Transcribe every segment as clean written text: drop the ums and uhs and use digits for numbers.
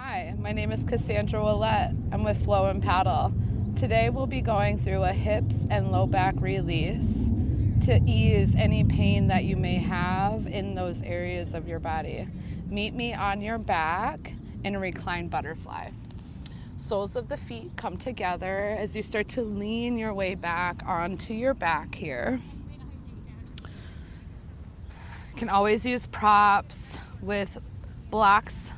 Hi, my name is Cassandra Willette. I'm with Flow&Paddle. Today we'll be going through a hips and low back release to ease any pain that you may have in those areas of your body. Meet me on your back in a reclined butterfly. Soles of the feet come together as you start to lean your way back onto your back here. You can always use props with blocks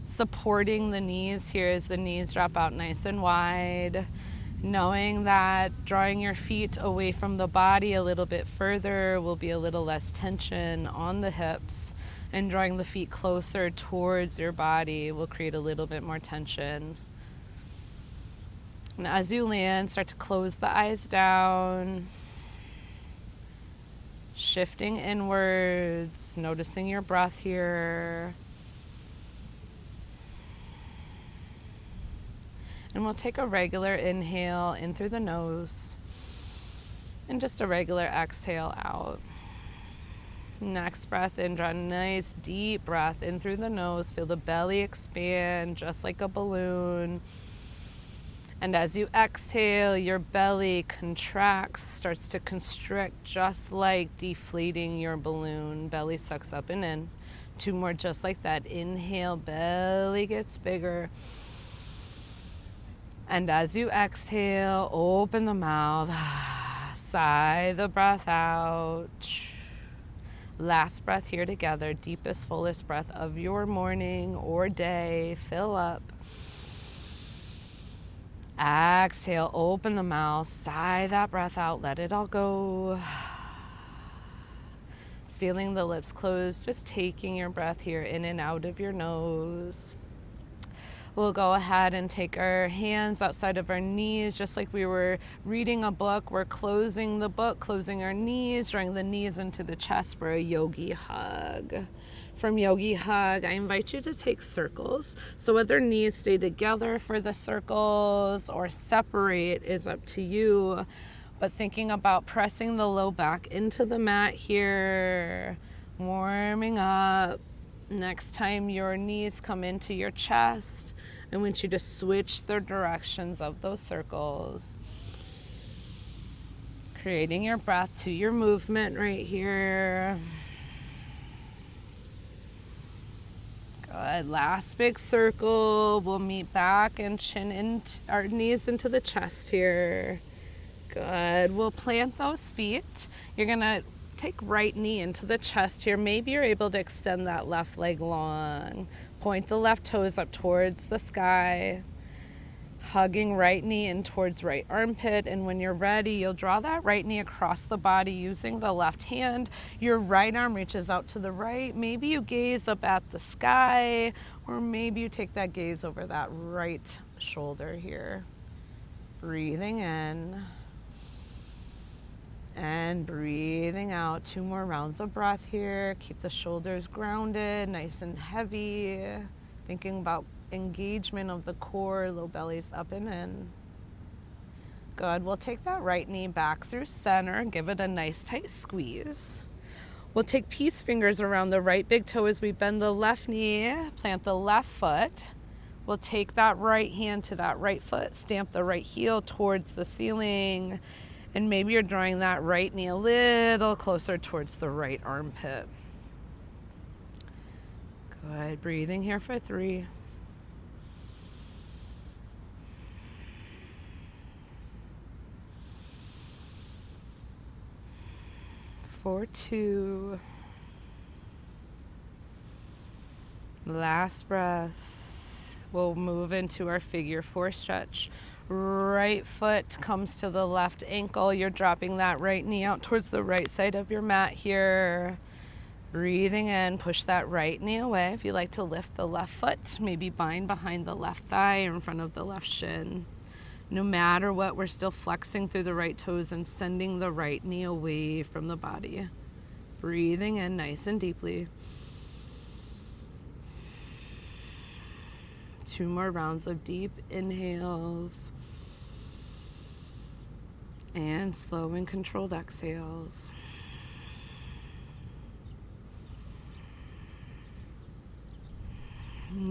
supporting the knees here as the knees drop out nice and wide. Knowing that drawing your feet away from the body a little bit further will be a little less tension on the hips, and drawing the feet closer towards your body will create a little bit more tension. And as you land, start to close the eyes down, shifting inwards, noticing your breath here. And we'll take a regular inhale in through the nose and just a regular exhale out. Next breath in, draw a nice deep breath in through the nose. Feel the belly expand just like a balloon. And as you exhale, your belly contracts, starts to constrict just like deflating your balloon. Belly sucks up and in. Two more just like that. Inhale, belly gets bigger. And as you exhale, open the mouth, sigh the breath out. Last breath here together, deepest, fullest breath of your morning or day. Fill up. Exhale, open the mouth, sigh that breath out, let it all go. Sealing the lips closed, just taking your breath here in and out of your nose. We'll go ahead and take our hands outside of our knees, just like we were reading a book. We're closing the book, closing our knees, drawing the knees into the chest for a yogi hug. From yogi hug, I invite you to take circles. So whether knees stay together for the circles or separate is up to you. But thinking about pressing the low back into the mat here, warming up. Next time your knees come into your chest, I want you to switch the directions of those circles. Creating your breath to your movement right here. Good. Last big circle. We'll meet back and chin into our knees into the chest here. Good. We'll plant those feet. You're going to take right knee into the chest here. Maybe you're able to extend that left leg long. Point the left toes up towards the sky. Hugging right knee in towards right armpit. And when you're ready, you'll draw that right knee across the body using the left hand. Your right arm reaches out to the right. Maybe you gaze up at the sky, or maybe you take that gaze over that right shoulder here. Breathing in. And breathing out. 2 more rounds of breath here. Keep the shoulders grounded, nice and heavy. Thinking about engagement of the core, low bellies up and in. Good. We'll take that right knee back through center. Give it a nice tight squeeze. We'll take peace fingers around the right big toe as we bend the left knee, plant the left foot. We'll take that right hand to that right foot, stamp the right heel towards the ceiling. And maybe you're drawing that right knee a little closer towards the right armpit. Good. Breathing here for 3. 4, 2. Last breath. We'll move into our figure 4 stretch. Right foot comes to the left ankle. You're dropping that right knee out towards the right side of your mat here. Breathing in, push that right knee away. If you like to lift the left foot, maybe bind behind the left thigh in front of the left shin. No matter what, we're still flexing through the right toes and sending the right knee away from the body. Breathing in nice and deeply. 2 more rounds of deep inhales. And slow and controlled exhales. .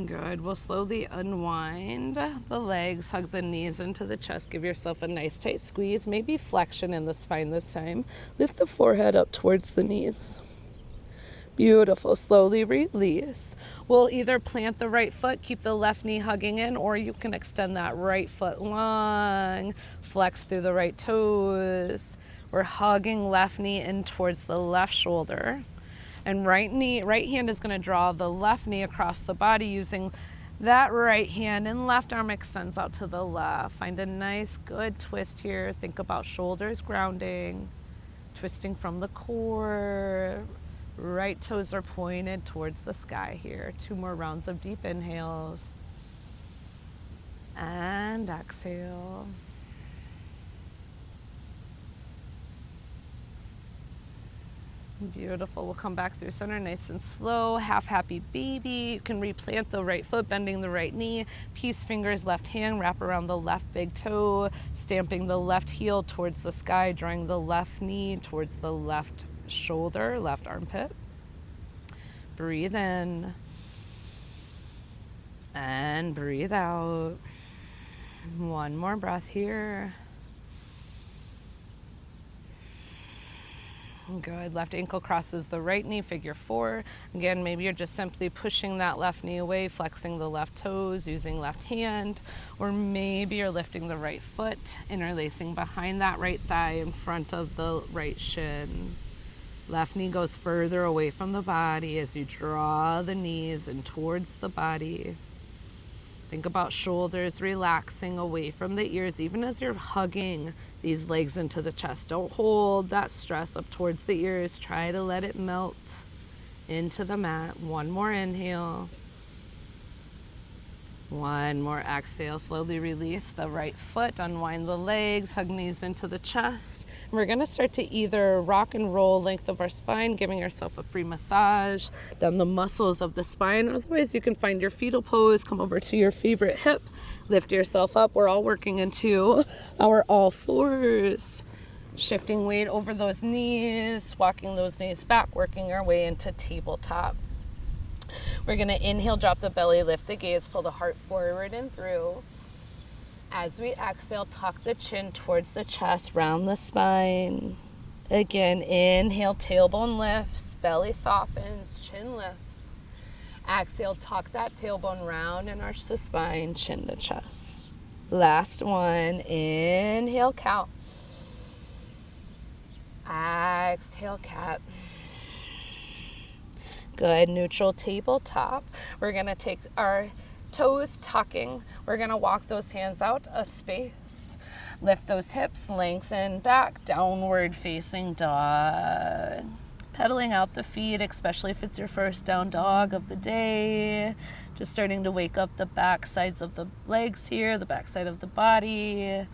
Good. We'll slowly unwind the legs, hug the knees into the chest. Give yourself a nice tight squeeze, maybe flexion in the spine this time. Lift the forehead up towards the knees. Beautiful. Slowly release. We'll either plant the right foot, keep the left knee hugging in, or you can extend that right foot long, flex through the right toes. We're hugging left knee in towards the left shoulder. And right hand is going to draw the left knee across the body using that right hand, and left arm extends out to the left. Find a nice good twist here. Think about shoulders grounding, twisting from the core. Right toes are pointed towards the sky here. 2 more rounds of deep inhales. And exhale. Beautiful. We'll come back through center nice and slow. Half happy baby. You can replant the right foot, bending the right knee. Peace fingers, left hand, wrap around the left big toe, stamping the left heel towards the sky, drawing the left knee towards the left shoulder, left armpit. Breathe in. And breathe out. 1 more breath here. Good. Left ankle crosses the right knee, figure 4. Again, maybe you're just simply pushing that left knee away, flexing the left toes, using left hand, or maybe you're lifting the right foot, interlacing behind that right thigh in front of the right shin. Left knee goes further away from the body as you draw the knees in towards the body. Think about shoulders relaxing away from the ears, even as you're hugging these legs into the chest. Don't hold that stress up towards the ears. Try to let it melt into the mat. 1 more inhale. 1 more exhale. Slowly release the right foot, unwind the legs, hug knees into the chest. And we're going to start to either rock and roll length of our spine, giving yourself a free massage down the muscles of the spine. Otherwise, you can find your fetal pose, come over to your favorite hip, lift yourself up. We're all working into our all fours. Shifting weight over those knees, walking those knees back, working our way into tabletop. We're going to inhale, drop the belly, lift the gaze, pull the heart forward and through. As we exhale, tuck the chin towards the chest, round the spine. Again, inhale, tailbone lifts, belly softens, chin lifts. Exhale, tuck that tailbone round and arch the spine, chin to chest. Last one, inhale, cow. Exhale, cat. Good. Neutral tabletop. We're going to take our toes tucking. We're going to walk those hands out a space. Lift those hips, lengthen back, downward facing dog. Pedaling out the feet, especially if it's your first down dog of the day. Just starting to wake up the back sides of the legs here, the back side of the body.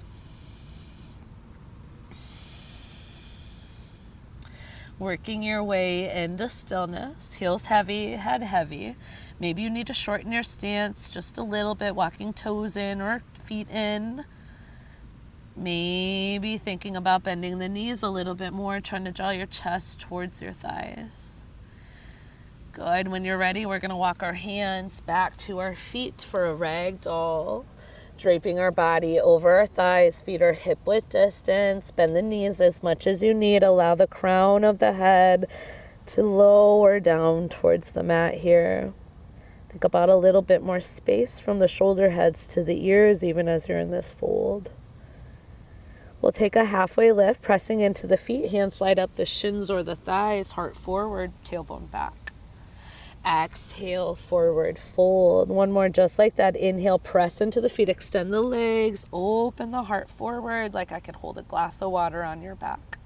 Working your way into stillness, heels heavy, head heavy. Maybe you need to shorten your stance just a little bit, walking toes in or feet in. Maybe thinking about bending the knees a little bit more, trying to draw your chest towards your thighs. Good. When you're ready, we're going to walk our hands back to our feet for a ragdoll. Draping our body over our thighs, feet are hip-width distance. Bend the knees as much as you need. Allow the crown of the head to lower down towards the mat here. Think about a little bit more space from the shoulder heads to the ears, even as you're in this fold. We'll take a halfway lift, pressing into the feet. Hands slide up the shins or the thighs, heart forward, tailbone back. Exhale, forward fold. 1 more just like that. Inhale, press into the feet, extend the legs, open the heart forward like I could hold a glass of water on your back.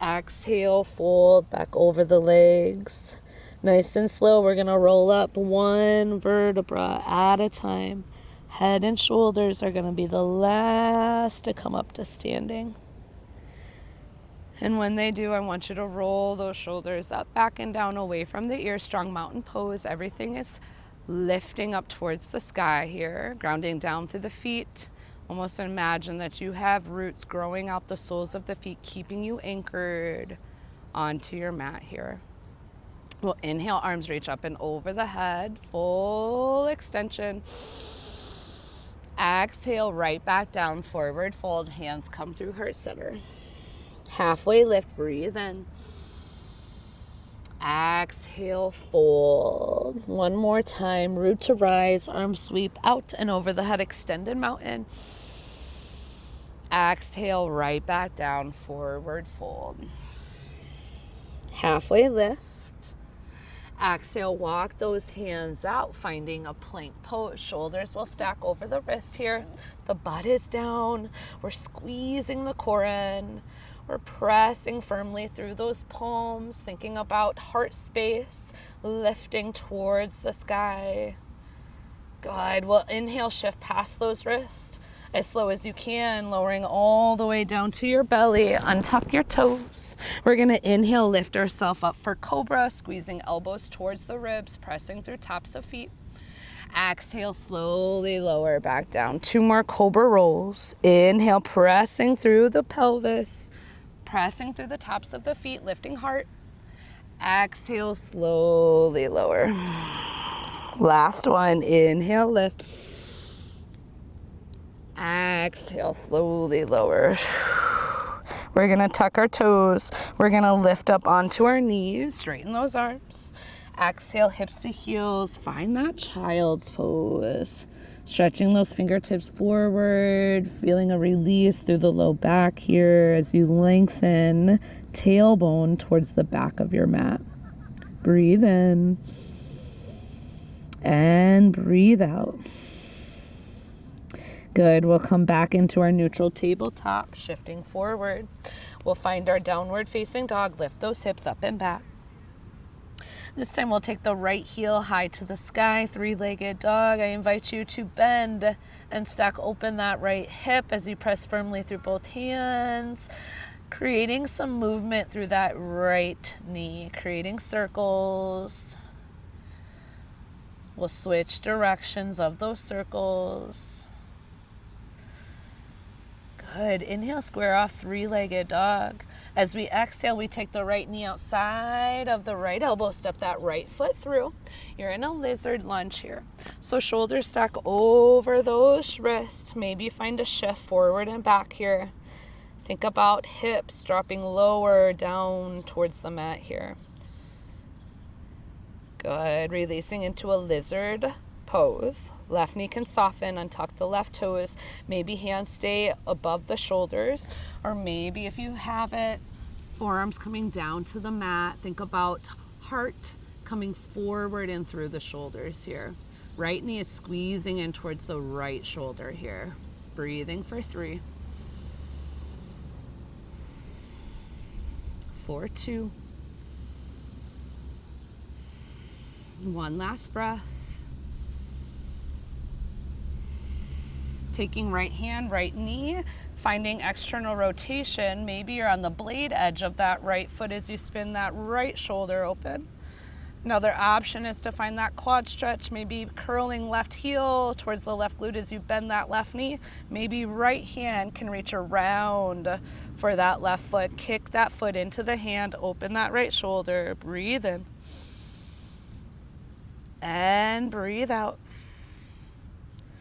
Exhale, fold back over the legs. Nice and slow, we're going to roll up 1 vertebra at a time. Head and shoulders are going to be the last to come up to standing. And when they do, I want you to roll those shoulders up, back and down, away from the ears. Strong mountain pose. Everything is lifting up towards the sky here, grounding down through the feet. Almost imagine that you have roots growing out the soles of the feet, keeping you anchored onto your mat here. We'll inhale, arms reach up and over the head, full extension. Exhale, right back down, forward fold, hands come through heart center. Halfway lift, breathe in. Exhale, fold. One more time, root to rise, arms sweep out and over the head, extended mountain. Exhale, right back down, forward fold. Halfway lift. Exhale, walk those hands out, finding a plank pose. Shoulders will stack over the wrist here. The butt is down. We're squeezing the core in. We're pressing firmly through those palms, thinking about heart space, lifting towards the sky. Good. We'll inhale, shift past those wrists as slow as you can, lowering all the way down to your belly. Untuck your toes. We're going to inhale, lift ourselves up for cobra, squeezing elbows towards the ribs, pressing through tops of feet. Exhale, slowly lower back down. 2 more cobra rolls. Inhale, pressing through the pelvis, pressing through the tops of the feet, lifting heart. Exhale, slowly lower. Last one. Inhale, lift. Exhale, slowly lower. We're going to tuck our toes. We're going to lift up onto our knees, straighten those arms. Exhale, hips to heels. Find that child's pose. Stretching those fingertips forward, feeling a release through the low back here as you lengthen tailbone towards the back of your mat. Breathe in and breathe out. Good. We'll come back into our neutral tabletop, shifting forward. We'll find our downward facing dog, lift those hips up and back. This time we'll take the right heel high to the sky, 3-legged dog. I invite you to bend and stack open that right hip as you press firmly through both hands, creating some movement through that right knee, creating circles. We'll switch directions of those circles. Good. Inhale, square off, 3-legged dog. As we exhale, we take the right knee outside of the right elbow, step that right foot through. You're in a lizard lunge here. So shoulders stack over those wrists. Maybe find a shift forward and back here. Think about hips dropping lower down towards the mat here. Good. Releasing into a lizard pose. Left knee can soften, untuck the left toes. Maybe hands stay above the shoulders, or maybe if you have it, forearms coming down to the mat. Think about heart coming forward and through the shoulders here. Right knee is squeezing in towards the right shoulder here. Breathing for 3, 4, 2. One last breath. Taking right hand, right knee, finding external rotation. Maybe you're on the blade edge of that right foot as you spin that right shoulder open. Another option is to find that quad stretch, maybe curling left heel towards the left glute as you bend that left knee. Maybe right hand can reach around for that left foot. Kick that foot into the hand, open that right shoulder, breathe in. And breathe out.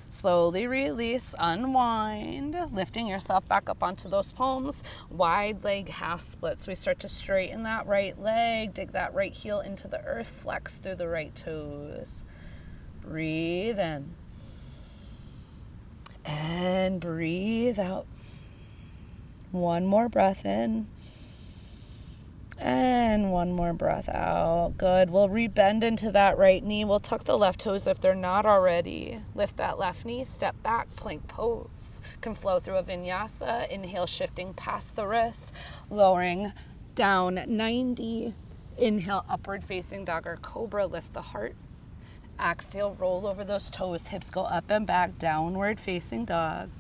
Slowly release, unwind, lifting yourself back up onto those palms. Wide leg half splits. We start to straighten that right leg, dig that right heel into the earth, flex through the right toes. Breathe in. And breathe out. One more breath in. And one more breath out. Good. We'll rebend into that right knee. We'll tuck the left toes if they're not already. Lift that left knee, step back, plank pose. Can flow through a vinyasa. Inhale, shifting past the wrist, lowering down 90. Inhale, upward facing dog or cobra, lift the heart. Exhale, roll over those toes, hips go up and back, downward facing dog.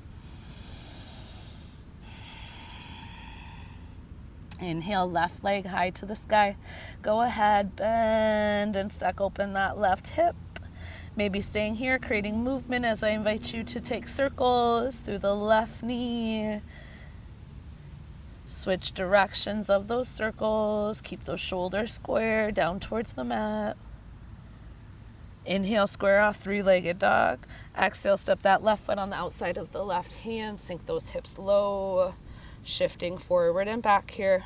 Inhale, left leg high to the sky. Go ahead, bend and stack open that left hip. Maybe staying here, creating movement as I invite you to take circles through the left knee. Switch directions of those circles. Keep those shoulders square down towards the mat. Inhale, square off, three-legged dog. Exhale, step that left foot on the outside of the left hand. Sink those hips low. Shifting forward and back here.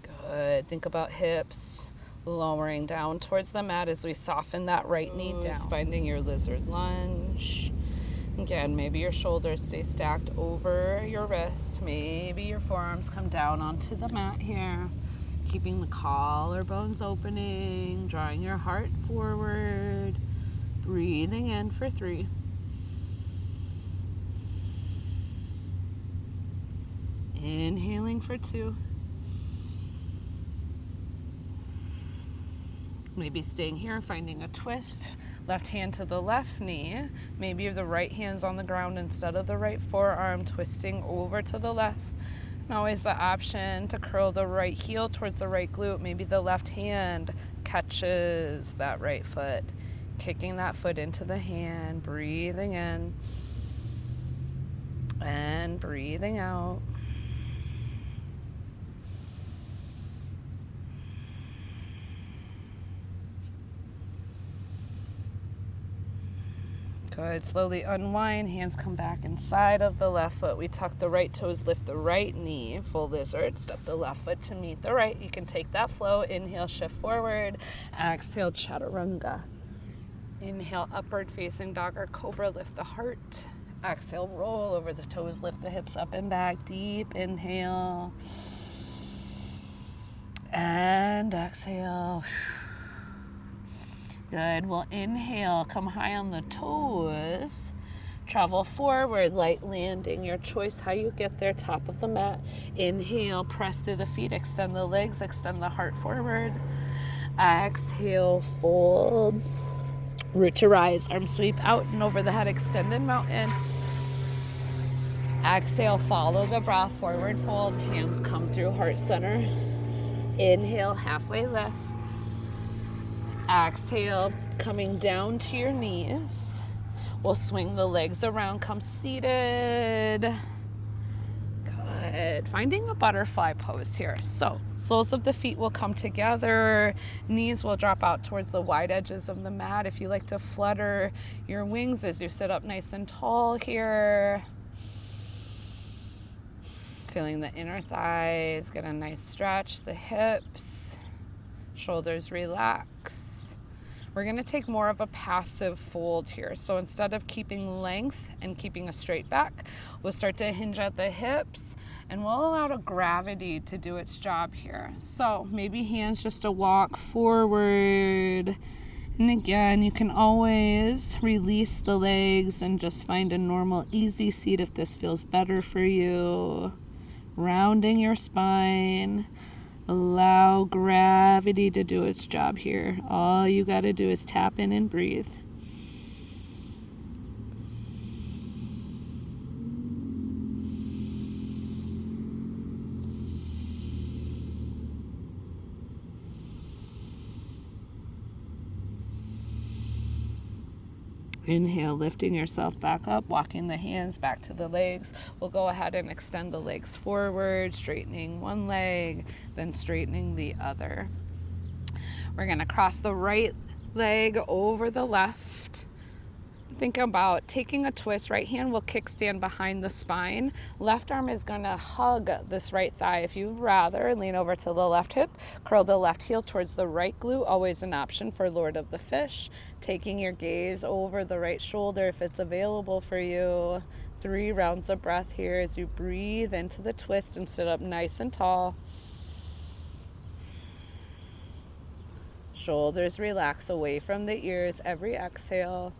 Good. Think about hips lowering down towards the mat as we soften that right knee down. Finding your lizard lunge. Again, maybe your shoulders stay stacked over your wrist. Maybe your forearms come down onto the mat here. Keeping the collarbones opening, drawing your heart forward. Breathing in for 3. Inhaling for 2. Maybe staying here, finding a twist. Left hand to the left knee. Maybe the right hand's on the ground instead of the right forearm, twisting over to the left. And always the option to curl the right heel towards the right glute. Maybe the left hand catches that right foot. Kicking that foot into the hand, breathing in and breathing out. Good. Slowly unwind. Hands come back inside of the left foot. We tuck the right toes, lift the right knee, full lizard. Step the left foot to meet the right. You can take that flow. Inhale, shift forward. Exhale, chaturanga. Inhale, upward facing dog or cobra. Lift the heart. Exhale, roll over the toes. Lift the hips up and back. Deep inhale. And exhale. Good. We'll inhale, come high on the toes, travel forward, light landing, your choice how you get there, top of the mat. Inhale, press through the feet, extend the legs, extend the heart forward. Exhale, fold, root to rise, arm sweep out and over the head, extended mountain. Exhale, follow the breath, forward fold, hands come through heart center. Inhale, halfway lift. Exhale, coming down to your knees. We'll swing the legs around, come seated. Good. Finding a butterfly pose here. So, soles of the feet will come together. Knees will drop out towards the wide edges of the mat. If you like to flutter your wings as you sit up nice and tall here. Feeling the inner thighs, get a nice stretch, the hips. Shoulders relax. We're going to take more of a passive fold here. So instead of keeping length and keeping a straight back, we'll start to hinge at the hips and we'll allow the gravity to do its job here. So maybe hands just to walk forward. And again, you can always release the legs and just find a normal, easy seat if this feels better for you. Rounding your spine. Allow gravity to do its job here. All you got to do is tap in and breathe. Inhale, lifting yourself back up, walking the hands back to the legs. We'll go ahead and extend the legs forward, straightening one leg, then straightening the other. We're going to cross the right leg over the left. Think about taking a twist. Right hand will kickstand behind the spine. Left arm is going to hug this right thigh. If you'd rather, lean over to the left hip. Curl the left heel towards the right glute. Always an option for Lord of the Fish. Taking your gaze over the right shoulder if it's available for you. 3 rounds of breath here as you breathe into the twist and sit up nice and tall. Shoulders relax away from the ears every exhale.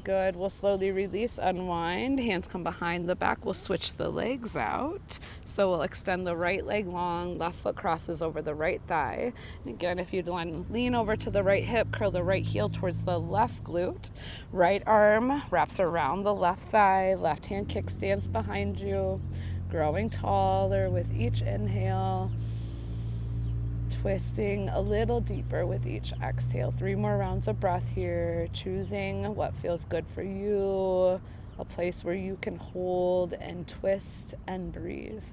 Good. We'll slowly release, unwind. Hands come behind the back. We'll switch the legs out. So we'll extend the right leg long. Left foot crosses over the right thigh. And again, if you'd lean over to the right hip, curl the right heel towards the left glute. Right arm wraps around the left thigh. Left hand kickstands behind you. Growing taller with each inhale. twisting a little deeper with each exhale. 3 more rounds of breath here, choosing what feels good for you, a place where you can hold and twist and breathe.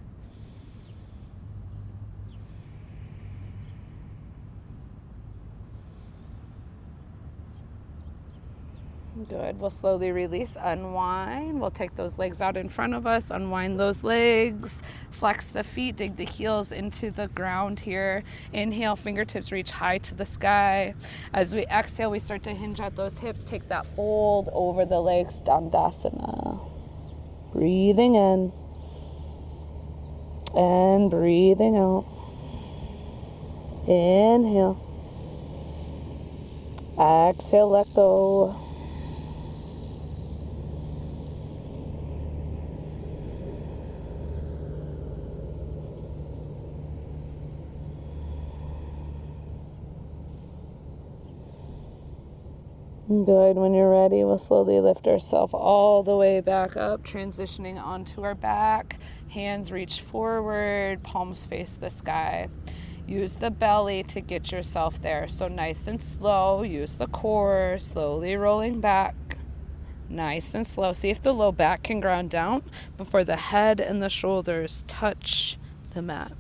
Good. We'll slowly release, unwind. We'll take those legs out in front of us, unwind those legs, flex the feet, dig the heels into the ground here. Inhale, fingertips reach high to the sky. As we exhale, we start to hinge at those hips, take that fold over the legs, Dandasana. Breathing in and breathing out. Inhale. Exhale, let go. Good. When you're ready, we'll slowly lift ourselves all the way back up, transitioning onto our back. Hands reach forward, palms face the sky. Use the belly to get yourself there. So nice and slow. Use the core, slowly rolling back. Nice and slow. See if the low back can ground down before the head and the shoulders touch the mat.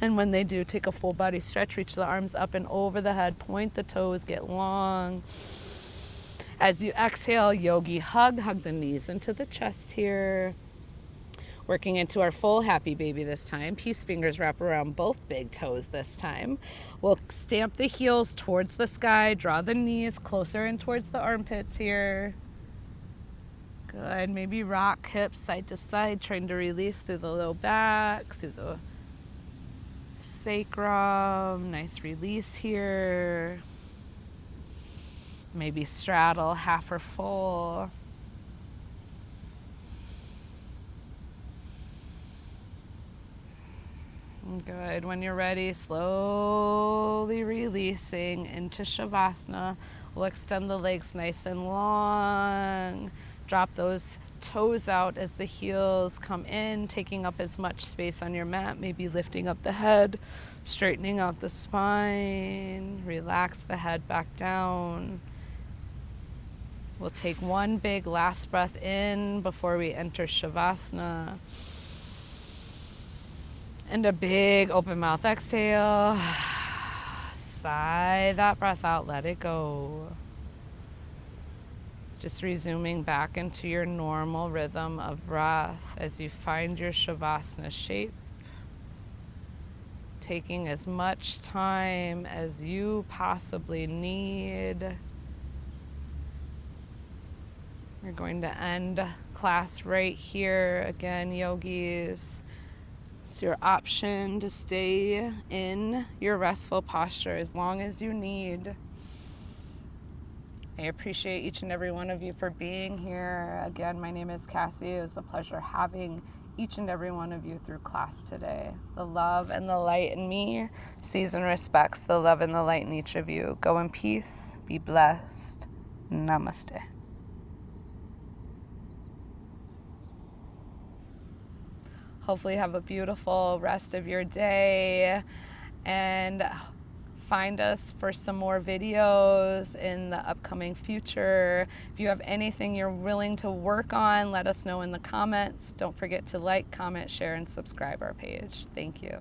And when they do, take a full body stretch, reach the arms up and over the head, point the toes, get long. As you exhale, yogi hug the knees into the chest here. Working into our full happy baby this time. Peace fingers wrap around both big toes this time. We'll stamp the heels towards the sky, draw the knees closer in towards the armpits here. Good, maybe rock hips side to side, trying to release through the low back, through the sacrum. Nice release here. Maybe straddle half or full. Good. When you're ready, slowly releasing into Shavasana. We'll extend the legs nice and long. Drop those toes out as the heels come in, taking up as much space on your mat, maybe lifting up the head, straightening out the spine. Relax the head back down. We'll take one big last breath in before we enter Shavasana. And a big open mouth exhale. Sigh that breath out, let it go. Just resuming back into your normal rhythm of breath as you find your Shavasana shape. Taking as much time as you possibly need. We're going to end class right here. Again, yogis, it's your option to stay in your restful posture as long as you need. I appreciate each and every one of you for being here. Again, my name is Cassie. It was a pleasure having each and every one of you through class today. The love and the light in me sees and respects the love and the light in each of you. Go in peace. Be blessed. Namaste. Hopefully have a beautiful rest of your day, and find us for some more videos in the upcoming future. If you have anything you're willing to work on, let us know in the comments. Don't forget to like, comment, share, and subscribe our page. Thank you.